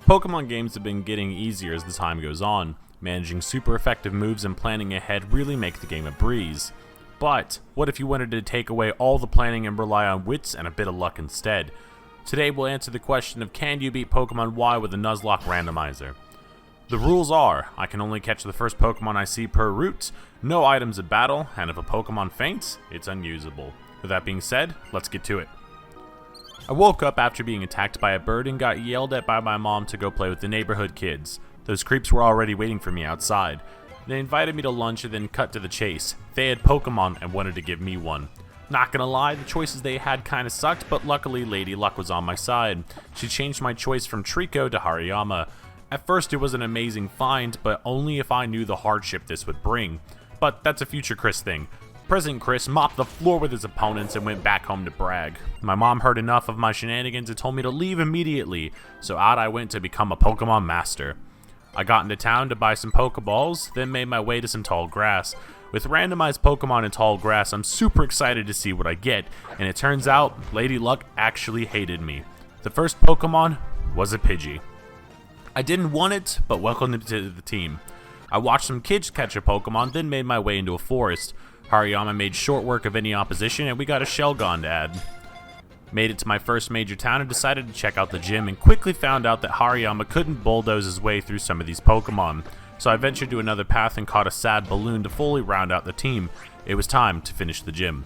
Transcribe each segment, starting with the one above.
Pokemon games have been getting easier as the time goes on. Managing super effective moves and planning ahead really make the game a breeze. But what if you wanted to take away all the planning and rely on wits and a bit of luck instead? Today we'll answer the question of can you beat Pokemon Y with a Nuzlocke Randomizer. The rules are, I can only catch the first Pokemon I see per route, no items in battle, and if a Pokemon faints, it's unusable. With that being said, let's get to it. I woke up after being attacked by a bird and got yelled at by my mom to go play with the neighborhood kids. Those creeps were already waiting for me outside. They invited me to lunch and then cut to the chase. They had Pokemon and wanted to give me one. Not gonna lie, the choices they had kinda sucked, but luckily Lady Luck was on my side. She changed my choice from Trico to Hariyama. At first it was an amazing find, but only if I knew the hardship this would bring. But that's a future Chris thing. Present Chris mopped the floor with his opponents and went back home to brag. My mom heard enough of my shenanigans and told me to leave immediately, so out I went to become a Pokemon master. I got into town to buy some Pokeballs, then made my way to some tall grass. With randomized Pokemon in tall grass, I'm super excited to see what I get, and it turns out Lady Luck actually hated me. The first Pokemon was a Pidgey. I didn't want it, but welcomed it to the team. I watched some kids catch a Pokemon, then made my way into a forest. Hariyama made short work of any opposition, and we got a Shelgon to add. Made it to my first major town and decided to check out the gym, and quickly found out that Hariyama couldn't bulldoze his way through some of these Pokemon. So I ventured to another path and caught a sad balloon to fully round out the team. It was time to finish the gym.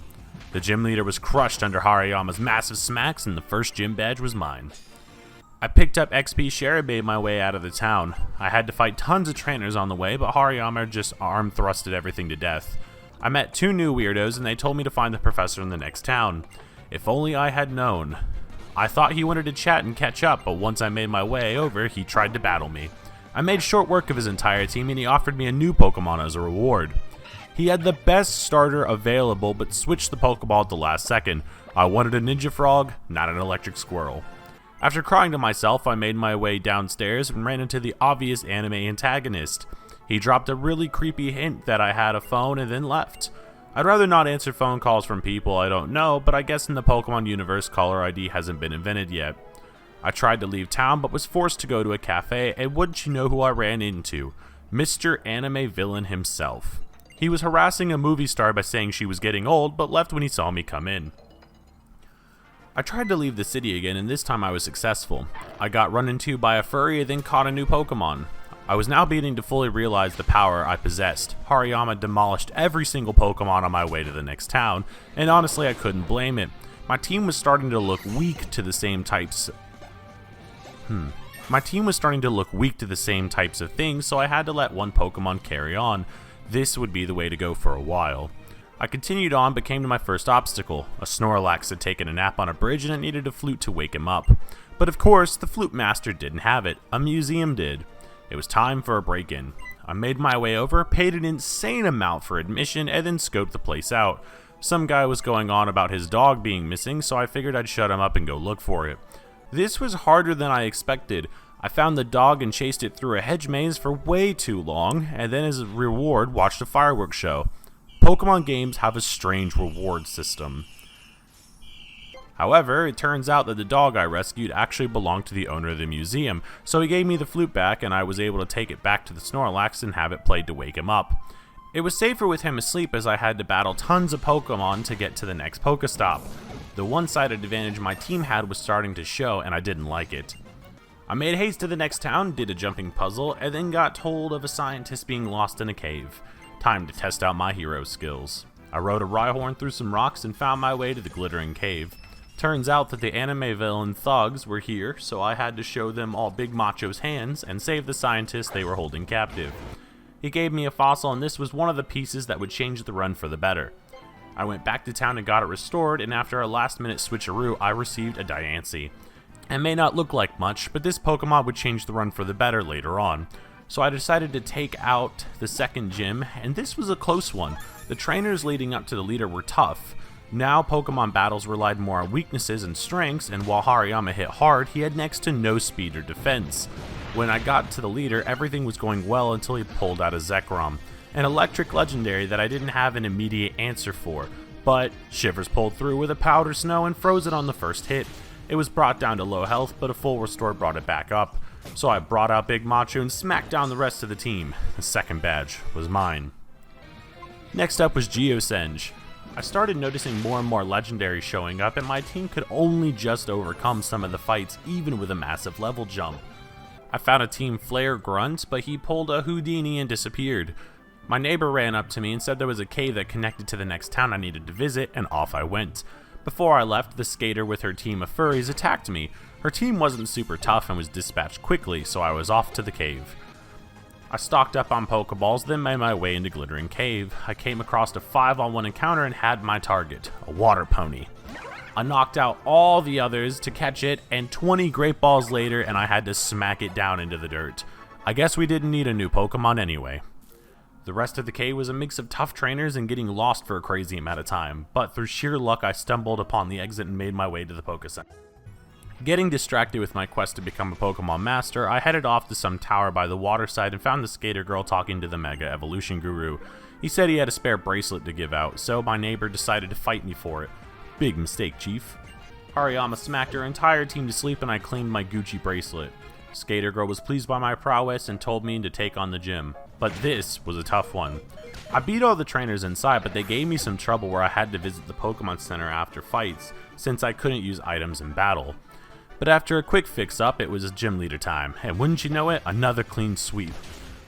The gym leader was crushed under Hariyama's massive smacks, and the first gym badge was mine. I picked up XP share and made my way out of the town. I had to fight tons of trainers on the way, but Hariyama just arm thrusted everything to death. I met two new weirdos and they told me to find the professor in the next town. If only I had known. I thought he wanted to chat and catch up, but once I made my way over, he tried to battle me. I made short work of his entire team and he offered me a new Pokemon as a reward. He had the best starter available but switched the Pokeball at the last second. I wanted a Ninja Frog, not an electric squirrel. After crying to myself, I made my way downstairs and ran into the obvious anime antagonist. He dropped a really creepy hint that I had a phone and then left. I'd rather not answer phone calls from people I don't know, but I guess in the Pokemon universe, caller ID hasn't been invented yet. I tried to leave town, but was forced to go to a cafe, and wouldn't you know who I ran into? Mr. Anime Villain himself. He was harassing a movie star by saying she was getting old, but left when he saw me come in. I tried to leave the city again, and this time I was successful. I got run into by a furry and then caught a new Pokemon. I was now beginning to fully realize the power I possessed. Hariyama demolished every single Pokemon on my way to the next town, and honestly I couldn't blame it. My team was starting to look weak to the same types of things, so I had to let one Pokemon carry on. This would be the way to go for a while. I continued on but came to my first obstacle. A Snorlax had taken a nap on a bridge and it needed a flute to wake him up. But of course, the flute master didn't have it. A museum did. It was time for a break-in. I made my way over, paid an insane amount for admission, and then scoped the place out. Some guy was going on about his dog being missing, so I figured I'd shut him up and go look for it. This was harder than I expected. I found the dog and chased it through a hedge maze for way too long, and then as a reward watched a fireworks show. Pokemon games have a strange reward system. However, it turns out that the dog I rescued actually belonged to the owner of the museum, so he gave me the flute back and I was able to take it back to the Snorlax and have it played to wake him up. It was safer with him asleep as I had to battle tons of Pokemon to get to the next Pokestop. The one-sided advantage my team had was starting to show and I didn't like it. I made haste to the next town, did a jumping puzzle, and then got told of a scientist being lost in a cave. Time to test out my hero skills. I rode a Rhyhorn through some rocks and found my way to the glittering cave. Turns out that the anime villain thugs were here, so I had to show them all Big Macho's hands and save the scientist they were holding captive. He gave me a fossil and this was one of the pieces that would change the run for the better. I went back to town and got it restored, and after a last minute switcheroo I received a Diancie. It may not look like much, but this Pokemon would change the run for the better later on. So I decided to take out the second gym, and this was a close one. The trainers leading up to the leader were tough. Now Pokemon battles relied more on weaknesses and strengths, and while Hariyama hit hard, he had next to no speed or defense. When I got to the leader, everything was going well until he pulled out a Zekrom, an electric legendary that I didn't have an immediate answer for, but Shivers pulled through with a powder snow and froze it on the first hit. It was brought down to low health, but a full restore brought it back up. So I brought out Big Macho and smacked down the rest of the team. The second badge was mine. Next up was Geosenge. I started noticing more and more legendaries showing up, and my team could only just overcome some of the fights even with a massive level jump. I found a team Flare Grunt, but he pulled a Houdini and disappeared. My neighbor ran up to me and said there was a cave that connected to the next town I needed to visit, and off I went. Before I left, the skater with her team of furries attacked me. Her team wasn't super tough and was dispatched quickly, so I was off to the cave. I stocked up on Pokeballs, then made my way into Glittering Cave. I came across a 5-on-1 encounter and had my target, a water pony. I knocked out all the others to catch it, and 20 Great Balls later, and I had to smack it down into the dirt. I guess we didn't need a new Pokemon anyway. The rest of the cave was a mix of tough trainers and getting lost for a crazy amount of time, but through sheer luck I stumbled upon the exit and made my way to the Poké Center. Getting distracted with my quest to become a Pokemon Master, I headed off to some tower by the waterside and found the skater girl talking to the Mega Evolution Guru. He said he had a spare bracelet to give out, so my neighbor decided to fight me for it. Big mistake, Chief. Hariyama smacked her entire team to sleep and I claimed my Gucci bracelet. Skater girl was pleased by my prowess and told me to take on the gym. But this was a tough one. I beat all the trainers inside, but they gave me some trouble where I had to visit the Pokemon Center after fights, since I couldn't use items in battle. But after a quick fix-up, it was gym leader time, and wouldn't you know it, another clean sweep.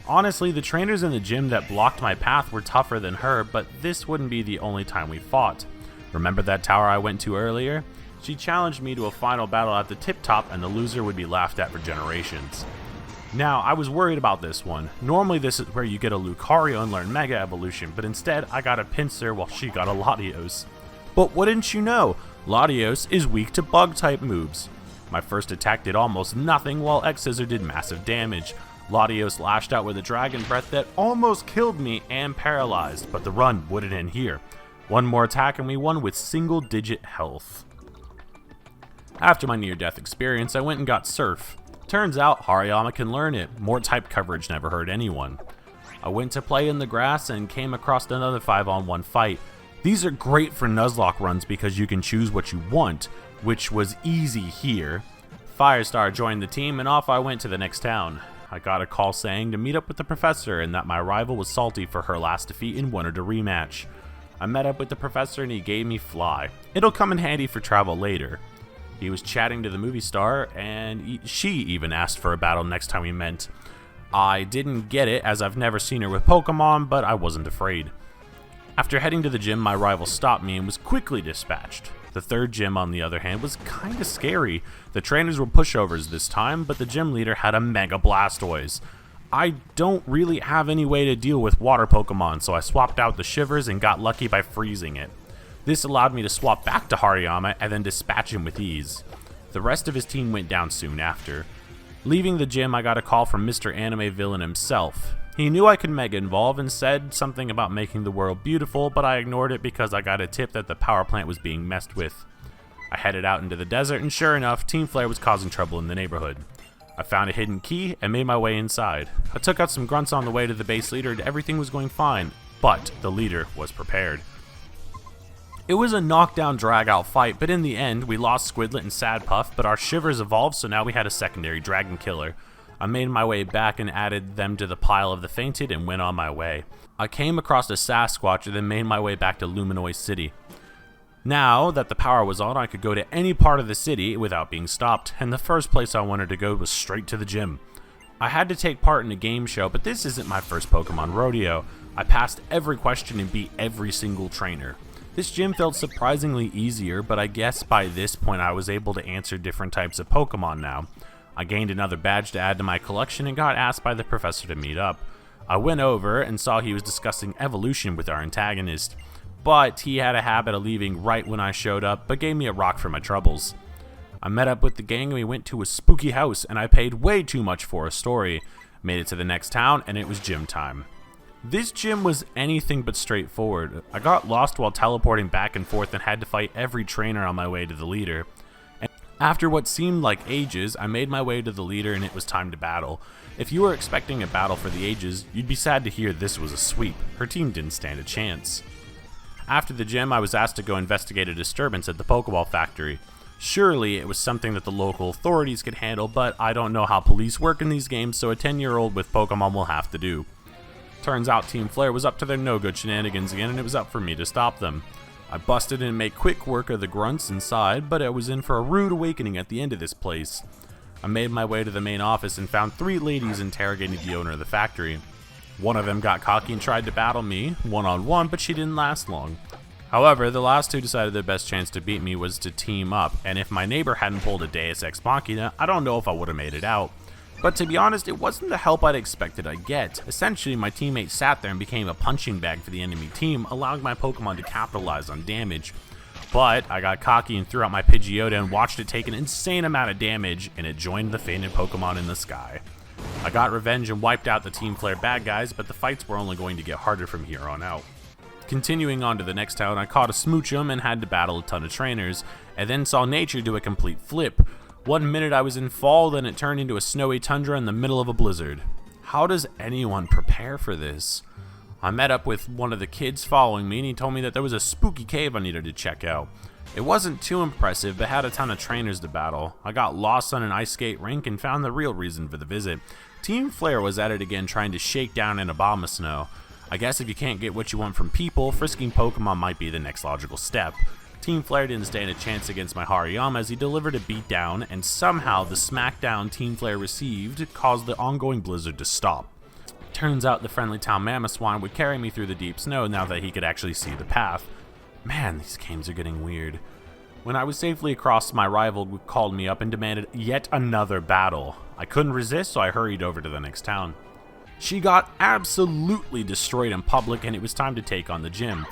Honestly, the trainers in the gym that blocked my path were tougher than her, but this wouldn't be the only time we fought. Remember that tower I went to earlier? She challenged me to a final battle at the tip top, and the loser would be laughed at for generations. Now, I was worried about this one. Normally this is where you get a Lucario and learn Mega Evolution, but instead I got a Pinsir while she got a Latios. But wouldn't you know, Latios is weak to bug-type moves. My first attack did almost nothing while X-Scissor did massive damage. Latios lashed out with a Dragon Breath that almost killed me and paralyzed, but the run wouldn't end here. One more attack and we won with single-digit health. After my near-death experience, I went and got Surf. Turns out Hariyama can learn it. More type coverage never hurt anyone. I went to play in the grass and came across another 5-on-1 fight. These are great for Nuzlocke runs because you can choose what you want, which was easy here. Firestar joined the team and off I went to the next town. I got a call saying to meet up with the professor and that my rival was salty for her last defeat and wanted a rematch. I met up with the professor and he gave me Fly. It'll come in handy for travel later. He was chatting to the movie star, and she even asked for a battle next time we met. I didn't get it, as I've never seen her with Pokemon, but I wasn't afraid. After heading to the gym, my rival stopped me and was quickly dispatched. The third gym, on the other hand, was kinda scary. The trainers were pushovers this time, but the gym leader had a Mega Blastoise. I don't really have any way to deal with water Pokemon, so I swapped out the Shivers and got lucky by freezing it. This allowed me to swap back to Hariyama and then dispatch him with ease. The rest of his team went down soon after. Leaving the gym, I got a call from Mr. Anime Villain himself. He knew I could Mega Evolve and said something about making the world beautiful, but I ignored it because I got a tip that the power plant was being messed with. I headed out into the desert and sure enough, Team Flare was causing trouble in the neighborhood. I found a hidden key and made my way inside. I took out some grunts on the way to the base leader and everything was going fine, but the leader was prepared. It was a knockdown drag-out fight, but in the end, we lost Squidlet and Sadpuff, but our Shivers evolved, so now we had a secondary Dragon Killer. I made my way back and added them to the pile of the fainted and went on my way. I came across a Sasquatch and then made my way back to Luminoid City. Now that the power was on, I could go to any part of the city without being stopped, and the first place I wanted to go was straight to the gym. I had to take part in a game show, but this isn't my first Pokemon rodeo. I passed every question and beat every single trainer. This gym felt surprisingly easier, but I guess by this point I was able to answer different types of Pokemon now. I gained another badge to add to my collection and got asked by the professor to meet up. I went over and saw he was discussing evolution with our antagonist, but he had a habit of leaving right when I showed up, but gave me a rock for my troubles. I met up with the gang and we went to a spooky house and I paid way too much for a story. Made it to the next town and it was gym time. This gym was anything but straightforward. I got lost while teleporting back and forth and had to fight every trainer on my way to the leader. And after what seemed like ages, I made my way to the leader and it was time to battle. If you were expecting a battle for the ages, you'd be sad to hear this was a sweep. Her team didn't stand a chance. After the gym, I was asked to go investigate a disturbance at the Pokeball factory. Surely it was something that the local authorities could handle, but I don't know how police work in these games, so a 10-year-old with Pokemon will have to do. Turns out Team Flare was up to their no-good shenanigans again, and it was up for me to stop them. I busted in and made quick work of the grunts inside, but I was in for a rude awakening at the end of this place. I made my way to the main office and found 3 ladies interrogating the owner of the factory. One of them got cocky and tried to battle me, one-on-one, but she didn't last long. However, the last 2 decided their best chance to beat me was to team up, and if my neighbor hadn't pulled a Deus Ex Machina, I don't know if I would have made it out. But to be honest, it wasn't the help I'd expected I'd get. Essentially, my teammate sat there and became a punching bag for the enemy team, allowing my Pokemon to capitalize on damage. But I got cocky and threw out my Pidgeotto and watched it take an insane amount of damage, and it joined the fainted Pokemon in the sky. I got revenge and wiped out the Team Flare bad guys, but the fights were only going to get harder from here on out. Continuing on to the next town, I caught a Smoochum and had to battle a ton of trainers, and then saw nature do a complete flip. 1 minute I was in fall, then it turned into a snowy tundra in the middle of a blizzard. How does anyone prepare for this? I met up with one of the kids following me, and he told me that there was a spooky cave I needed to check out. It wasn't too impressive, but had a ton of trainers to battle. I got lost on an ice skate rink and found the real reason for the visit. Team Flare was at it again, trying to shake down an Abomasnow. I guess if you can't get what you want from people, frisking Pokemon might be the next logical step. Team Flare didn't stand a chance against my Hariyama as he delivered a beatdown, and somehow the smackdown Team Flare received caused the ongoing blizzard to stop. Turns out the friendly town Mamoswine would carry me through the deep snow now that he could actually see the path. Man, these games are getting weird. When I was safely across, my rival called me up and demanded yet another battle. I couldn't resist, so I hurried over to the next town. She got absolutely destroyed in public, and it was time to take on the gym.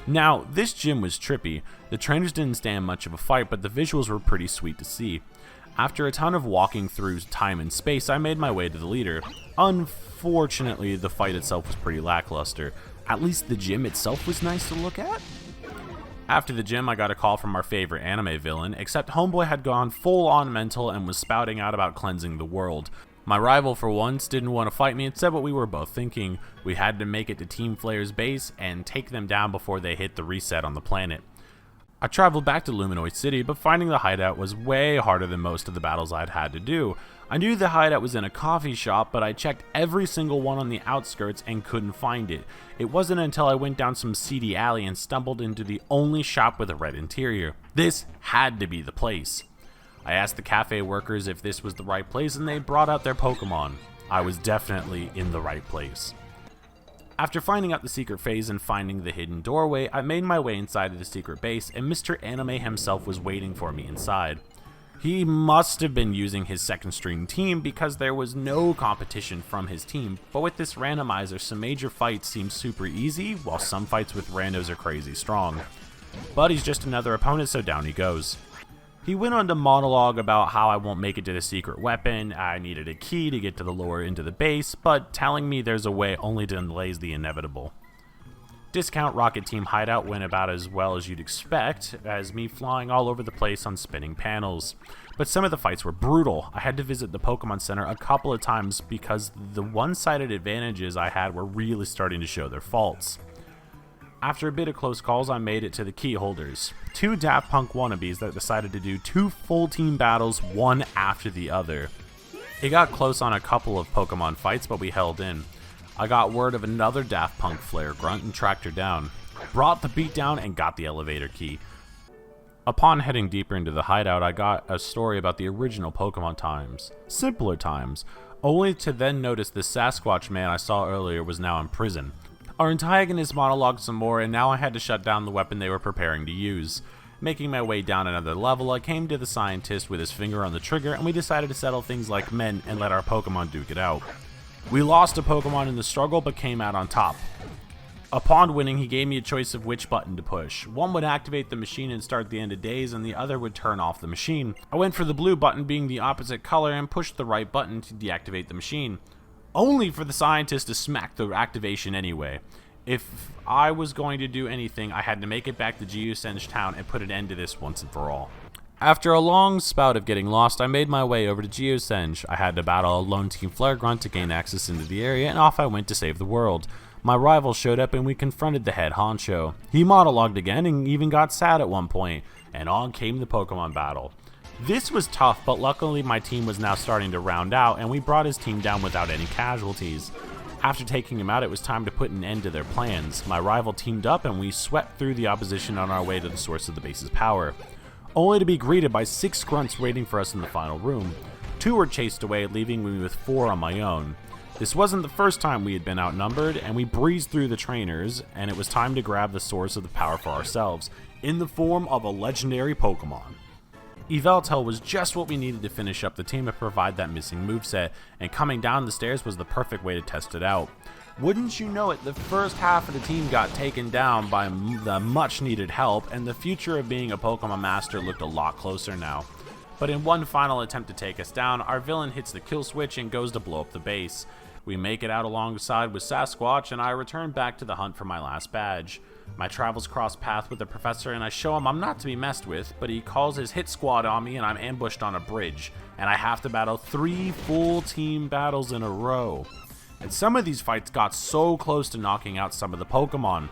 Now, this gym was trippy. The trainers didn't stand much of a fight, but the visuals were pretty sweet to see. After a ton of walking through time and space, I made my way to the leader. Unfortunately, the fight itself was pretty lackluster. At least the gym itself was nice to look at. After the gym, I got a call from our favorite anime villain, except Homeboy had gone full-on mental and was spouting out about cleansing the world. My rival for once didn't want to fight me and said what we were both thinking. We had to make it to Team Flare's base and take them down before they hit the reset on the planet. I traveled back to Luminoid City, but finding the hideout was way harder than most of the battles I'd had to do. I knew the hideout was in a coffee shop, but I checked every single one on the outskirts and couldn't find it. It wasn't until I went down some seedy alley and stumbled into the only shop with a red interior. This had to be the place. I asked the cafe workers if this was the right place, and they brought out their Pokemon. I was definitely in the right place. After finding out the secret phase and finding the hidden doorway, I made my way inside of the secret base, and Mr. Anime himself was waiting for me inside. He must have been using his second string team because there was no competition from his team, but with this randomizer, some major fights seem super easy, while some fights with randos are crazy strong. But he's just another opponent, so down he goes. He went on to monologue about how I won't make it to the secret weapon, I needed a key to get to the lower end of the base, but telling me there's a way only delays the inevitable. Discount Rocket Team hideout went about as well as you'd expect, as me flying all over the place on spinning panels. But some of the fights were brutal. I had to visit the Pokemon Center a couple of times because the one-sided advantages I had were really starting to show their faults. After a bit of close calls, I made it to the key holders. 2 Daft Punk wannabes that decided to do 2 full team battles, one after the other. It got close on a couple of Pokemon fights, but we held in. I got word of another Daft Punk Flare grunt and tracked her down. Brought the beatdown and got the elevator key. Upon heading deeper into the hideout, I got a story about the original Pokemon times. Simpler times. Only to then notice the Sasquatch man I saw earlier was now in prison. Our antagonist monologued some more, and now I had to shut down the weapon they were preparing to use. Making my way down another level, I came to the scientist with his finger on the trigger, and we decided to settle things like men and let our Pokemon duke it out. We lost a Pokemon in the struggle, but came out on top. Upon winning, he gave me a choice of which button to push. One would activate the machine and start the end of days, and the other would turn off the machine. I went for the blue button being the opposite color and pushed the right button to deactivate the machine. Only for the scientist to smack the activation anyway. If I was going to do anything, I had to make it back to Geosenge Town and put an end to this once and for all. After a long spout of getting lost, I made my way over to Geosenge. I had to battle a lone Team Flare grunt to gain access into the area, and off I went to save the world. My rival showed up and we confronted the head honcho. He monologued again and even got sad at one point. and on came the Pokemon battle. This was tough, but luckily my team was now starting to round out, and we brought his team down without any casualties. After taking him out, it was time to put an end to their plans. My rival teamed up, and we swept through the opposition on our way to the source of the base's power, only to be greeted by 6 grunts waiting for us in the final room. 2 were chased away, leaving me with 4 on my own. This wasn't the first time we had been outnumbered, and we breezed through the trainers, and it was time to grab the source of the power for ourselves, in the form of a legendary Pokemon. Yveltal was just what we needed to finish up the team and provide that missing moveset, and coming down the stairs was the perfect way to test it out. Wouldn't you know it, the first half of the team got taken down by the much needed help, and the future of being a Pokemon Master looked a lot closer now. But in one final attempt to take us down, our villain hits the kill switch and goes to blow up the base. We make it out alongside with Sasquatch, and I return back to the hunt for my last badge. My travels cross path with the professor, and I show him I'm not to be messed with, but he calls his hit squad on me, and I'm ambushed on a bridge, and I have to battle 3 full team battles in a row. And some of these fights got so close to knocking out some of the Pokemon.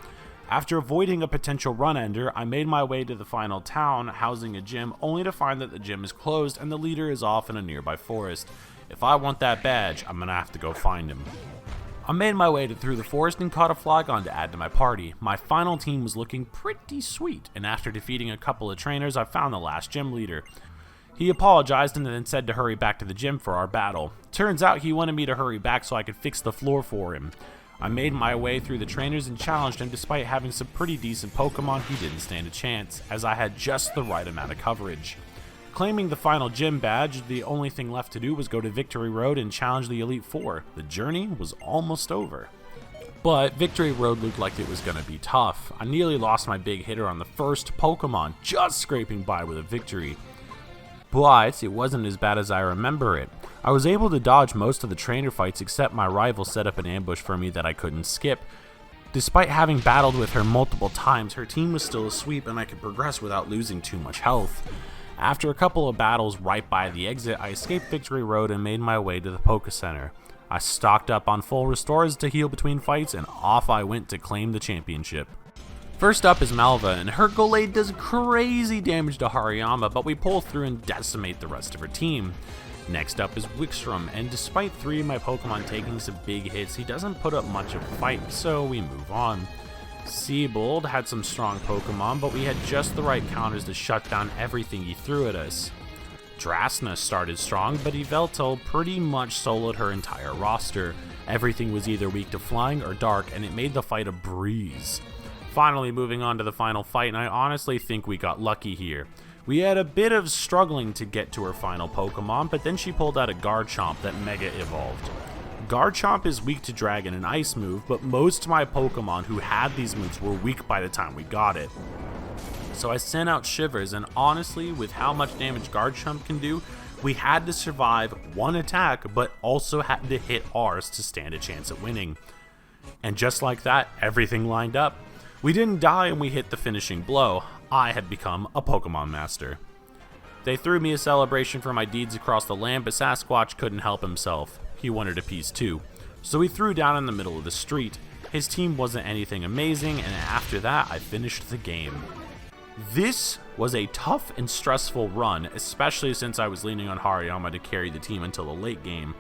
After avoiding a potential run-ender, I made my way to the final town, housing a gym, only to find that the gym is closed and the leader is off in a nearby forest. If I want that badge, I'm gonna have to go find him. I made my way through the forest and caught a Flygon to add to my party. My final team was looking pretty sweet, and after defeating a couple of trainers, I found the last gym leader. He apologized and then said to hurry back to the gym for our battle. Turns out he wanted me to hurry back so I could fix the floor for him. I made my way through the trainers and challenged him. Despite having some pretty decent Pokemon, he didn't stand a chance, as I had just the right amount of coverage. Claiming the final gym badge, the only thing left to do was go to Victory Road and challenge the Elite Four. The journey was almost over. But Victory Road looked like it was going to be tough. I nearly lost my big hitter on the first Pokemon, just scraping by with a victory. But it wasn't as bad as I remember it. I was able to dodge most of the trainer fights, except my rival set up an ambush for me that I couldn't skip. Despite having battled with her multiple times, her team was still asleep and I could progress without losing too much health. After a couple of battles right by the exit, I escaped Victory Road and made my way to the Poke Center. I stocked up on full restores to heal between fights, and off I went to claim the championship. First up is Malva, and her Gallade does crazy damage to Hariyama, but we pull through and decimate the rest of her team. Next up is Wixstrom, and despite 3 of my Pokemon taking some big hits, he doesn't put up much of a fight, so we move on. Seabold had some strong Pokemon, but we had just the right counters to shut down everything he threw at us. Drasna started strong, but Yveltal pretty much soloed her entire roster. Everything was either weak to flying or dark, and it made the fight a breeze. Finally, moving on to the final fight, and I honestly think we got lucky here. We had a bit of struggling to get to her final Pokemon, but then she pulled out a Garchomp that Mega Evolved. Garchomp is weak to Dragon and Ice move, but most of my Pokemon who had these moves were weak by the time we got it. So I sent out Shivers, and honestly, with how much damage Garchomp can do, we had to survive one attack, but also had to hit ours to stand a chance at winning. And just like that, everything lined up. We didn't die and we hit the finishing blow. I had become a Pokemon Master. They threw me a celebration for my deeds across the land, but Sasquatch couldn't help himself. He wanted a piece too. So he threw down in the middle of the street. His team wasn't anything amazing, and after that, I finished the game. This was a tough and stressful run, especially since I was leaning on Hariyama to carry the team until the late game.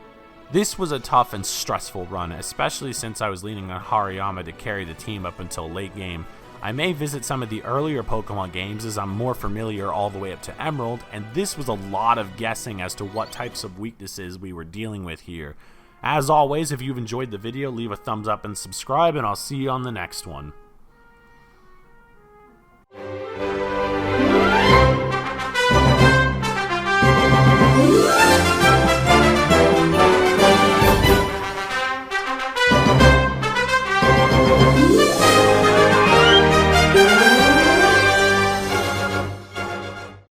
I may visit some of the earlier Pokemon games as I'm more familiar all the way up to Emerald, and this was a lot of guessing as to what types of weaknesses we were dealing with here. As always, if you've enjoyed the video, leave a thumbs up and subscribe, and I'll see you on the next one.